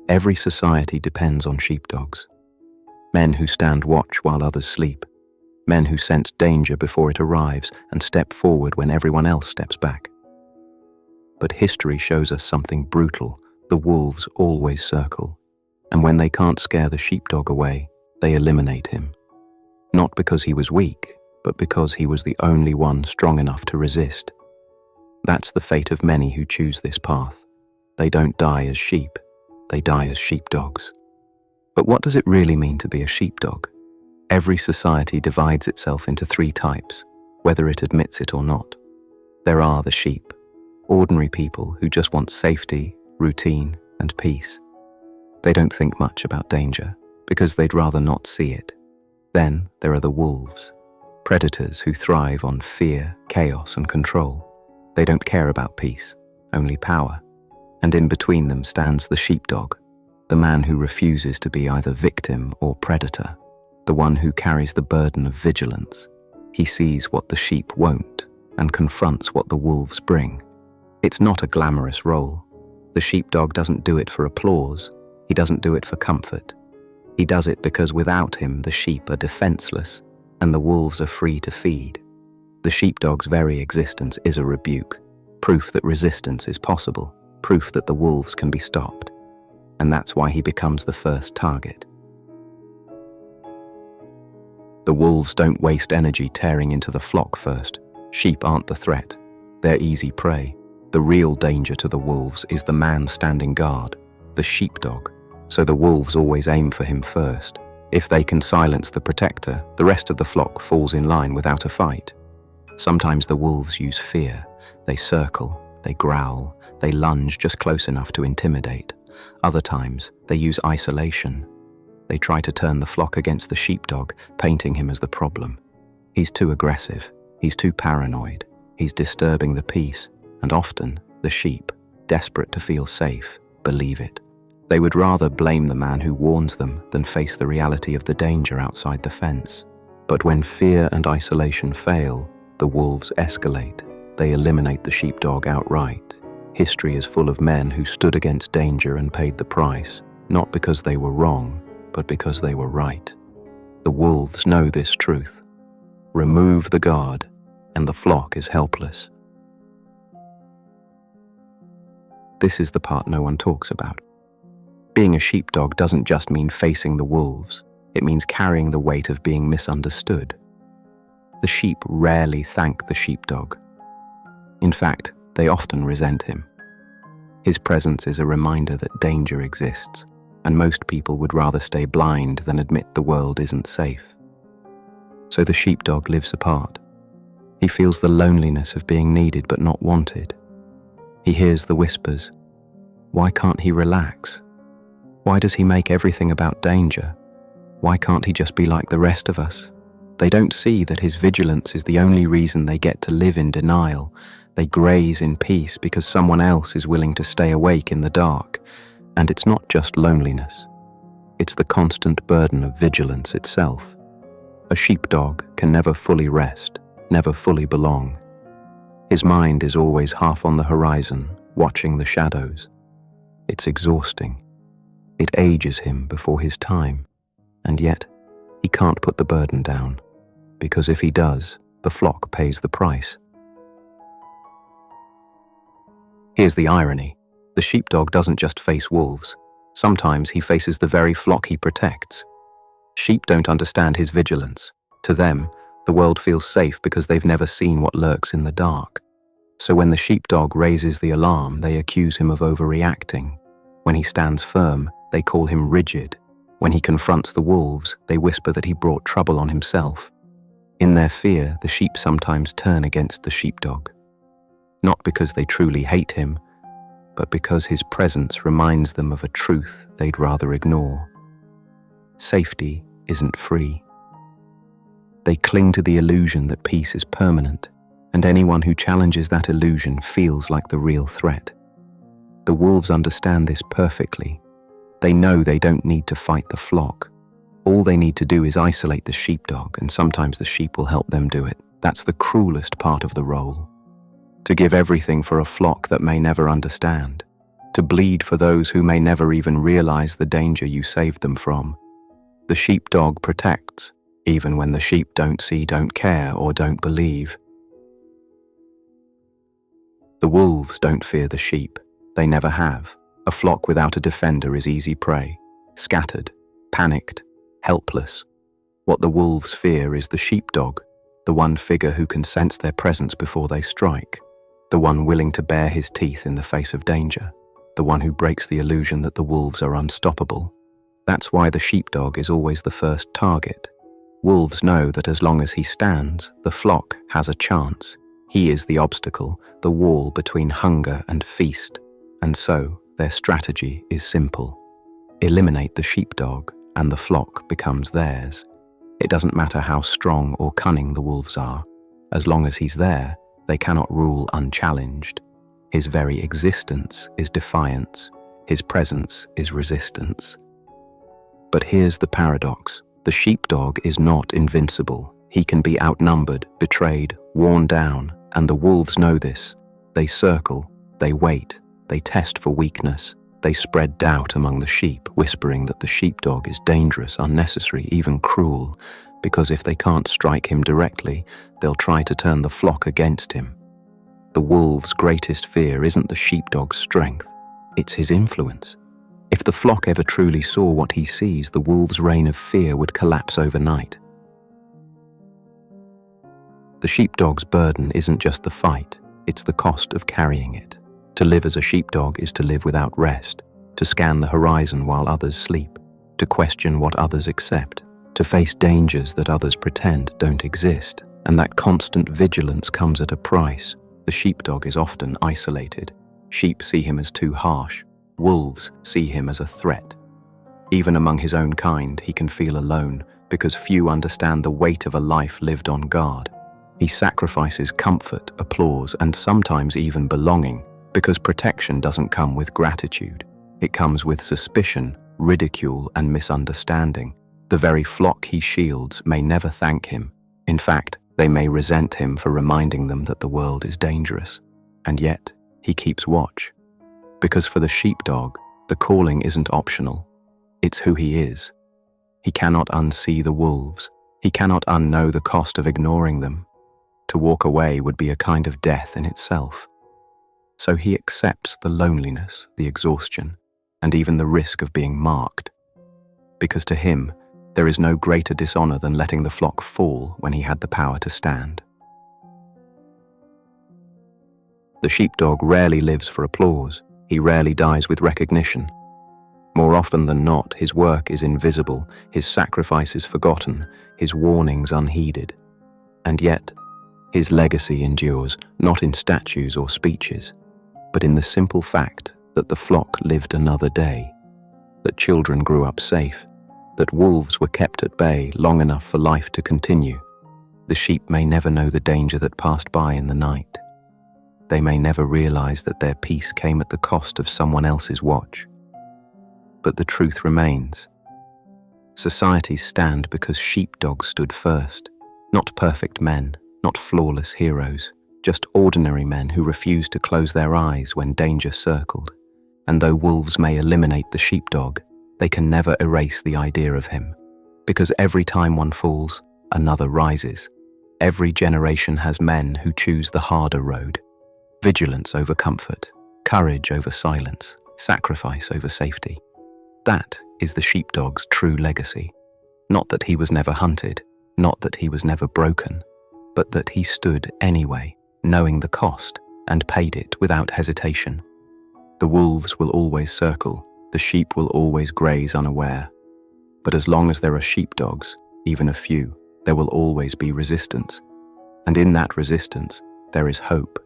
Every society depends on sheepdogs. Men who stand watch while others sleep. Men who sense danger before it arrives and step forward when everyone else steps back. But history shows us something brutal. The wolves always circle, and when they can't scare the sheepdog away, they eliminate him. Not because he was weak, but because he was the only one strong enough to resist. That's the fate of many who choose this path. They don't die as sheep, they die as sheepdogs. But what does it really mean to be a sheepdog? Every society divides itself into three types, whether it admits it or not. There are the sheep, ordinary people who just want safety, routine, and peace. They don't think much about danger because they'd rather not see it. Then there are the wolves, predators who thrive on fear, chaos, and control. They don't care about peace, only power. And in between them stands the sheepdog, the man who refuses to be either victim or predator, the one who carries the burden of vigilance. He sees what the sheep won't and confronts what the wolves bring. It's not a glamorous role. The sheepdog doesn't do it for applause. He doesn't do it for comfort. He does it because without him, the sheep are defenseless and the wolves are free to feed. The sheepdog's very existence is a rebuke, proof that resistance is possible, proof that the wolves can be stopped. And that's why he becomes the first target. The wolves don't waste energy tearing into the flock first. Sheep aren't the threat. They're easy prey. The real danger to the wolves is the man standing guard, the sheepdog. So the wolves always aim for him first. If they can silence the protector, the rest of the flock falls in line without a fight. Sometimes the wolves use fear. They circle, they growl, they lunge just close enough to intimidate. Other times, they use isolation. They try to turn the flock against the sheepdog, painting him as the problem. He's too aggressive, he's too paranoid, he's disturbing the peace, and often, the sheep, desperate to feel safe, believe it. They would rather blame the man who warns them than face the reality of the danger outside the fence. But when fear and isolation fail, the wolves escalate. They eliminate the sheepdog outright. History is full of men who stood against danger and paid the price, not because they were wrong, but because they were right. The wolves know this truth. Remove the guard, and the flock is helpless. This is the part no one talks about. Being a sheepdog doesn't just mean facing the wolves. It means carrying the weight of being misunderstood. The sheep rarely thank the sheepdog. In fact, they often resent him. His presence is a reminder that danger exists, and most people would rather stay blind than admit the world isn't safe. So the sheepdog lives apart. He feels the loneliness of being needed but not wanted. He hears the whispers. Why can't he relax? Why does he make everything about danger? Why can't he just be like the rest of us? They don't see that his vigilance is the only reason they get to live in denial. They graze in peace because someone else is willing to stay awake in the dark. And it's not just loneliness. It's the constant burden of vigilance itself. A sheepdog can never fully rest, never fully belong. His mind is always half on the horizon, watching the shadows. It's exhausting. It ages him before his time. And yet, he can't put the burden down, because if he does, the flock pays the price. Here's the irony. The sheepdog doesn't just face wolves. Sometimes he faces the very flock he protects. Sheep don't understand his vigilance. To them, the world feels safe because they've never seen what lurks in the dark. So when the sheepdog raises the alarm, they accuse him of overreacting. When he stands firm, they call him rigid. When he confronts the wolves, they whisper that he brought trouble on himself. In their fear, the sheep sometimes turn against the sheepdog. Not because they truly hate him, but because his presence reminds them of a truth they'd rather ignore. Safety isn't free. They cling to the illusion that peace is permanent, and anyone who challenges that illusion feels like the real threat. The wolves understand this perfectly. They know they don't need to fight the flock. All they need to do is isolate the sheepdog, and sometimes the sheep will help them do it. That's the cruelest part of the role. To give everything for a flock that may never understand. to bleed for those who may never even realize the danger you saved them from. The sheepdog protects, even when the sheep don't see, don't care, or don't believe. The wolves don't fear the sheep. They never have. A flock without a defender is easy prey, scattered, panicked, helpless. What the wolves fear is the sheepdog, the one figure who can sense their presence before they strike, the one willing to bare his teeth in the face of danger, the one who breaks the illusion that the wolves are unstoppable. That's why the sheepdog is always the first target. Wolves know that as long as he stands, the flock has a chance. He is the obstacle, the wall between hunger and feast. And so, their strategy is simple. Eliminate the sheepdog, and the flock becomes theirs. It doesn't matter how strong or cunning the wolves are. As long as he's there, they cannot rule unchallenged. His very existence is defiance. His presence is resistance. But here's the paradox. The sheepdog is not invincible. He can be outnumbered, betrayed, worn down, and the wolves know this. They circle, they wait, they test for weakness. They spread doubt among the sheep, whispering that the sheepdog is dangerous, unnecessary, even cruel, because if they can't strike him directly, they'll try to turn the flock against him. The wolf's greatest fear isn't the sheepdog's strength, it's his influence. If the flock ever truly saw what he sees, the wolf's reign of fear would collapse overnight. The sheepdog's burden isn't just the fight, it's the cost of carrying it. To live as a sheepdog is to live without rest, to scan the horizon while others sleep, to question what others accept, to face dangers that others pretend don't exist, and that constant vigilance comes at a price. The sheepdog is often isolated. Sheep see him as too harsh. Wolves see him as a threat. Even among his own kind, he can feel alone because few understand the weight of a life lived on guard. He sacrifices comfort, applause, and sometimes even belonging because protection doesn't come with gratitude. It comes with suspicion, ridicule, and misunderstanding. The very flock he shields may never thank him. In fact, they may resent him for reminding them that the world is dangerous. And yet, he keeps watch. Because for the sheepdog, the calling isn't optional. It's who he is. He cannot unsee the wolves. He cannot unknow the cost of ignoring them. To walk away would be a kind of death in itself. So he accepts the loneliness, the exhaustion, and even the risk of being marked. Because to him, there is no greater dishonor than letting the flock fall when he had the power to stand. The sheepdog rarely lives for applause. He rarely dies with recognition. More often than not, his work is invisible, his sacrifices forgotten, his warnings unheeded. And yet, his legacy endures, not in statues or speeches, but in the simple fact that the flock lived another day, that children grew up safe, that wolves were kept at bay long enough for life to continue. The sheep may never know the danger that passed by in the night. They may never realize that their peace came at the cost of someone else's watch. But the truth remains. Societies stand because sheepdogs stood first, not perfect men, not flawless heroes, just ordinary men who refused to close their eyes when danger circled. And though wolves may eliminate the sheepdog, they can never erase the idea of him. Because every time one falls, another rises. Every generation has men who choose the harder road. Vigilance over comfort, courage over silence, sacrifice over safety. That is the sheepdog's true legacy. Not that he was never hunted, not that he was never broken, but that he stood anyway, knowing the cost, and paid it without hesitation. The wolves will always circle, the sheep will always graze unaware. But as long as there are sheepdogs, even a few, there will always be resistance. And in that resistance, there is hope.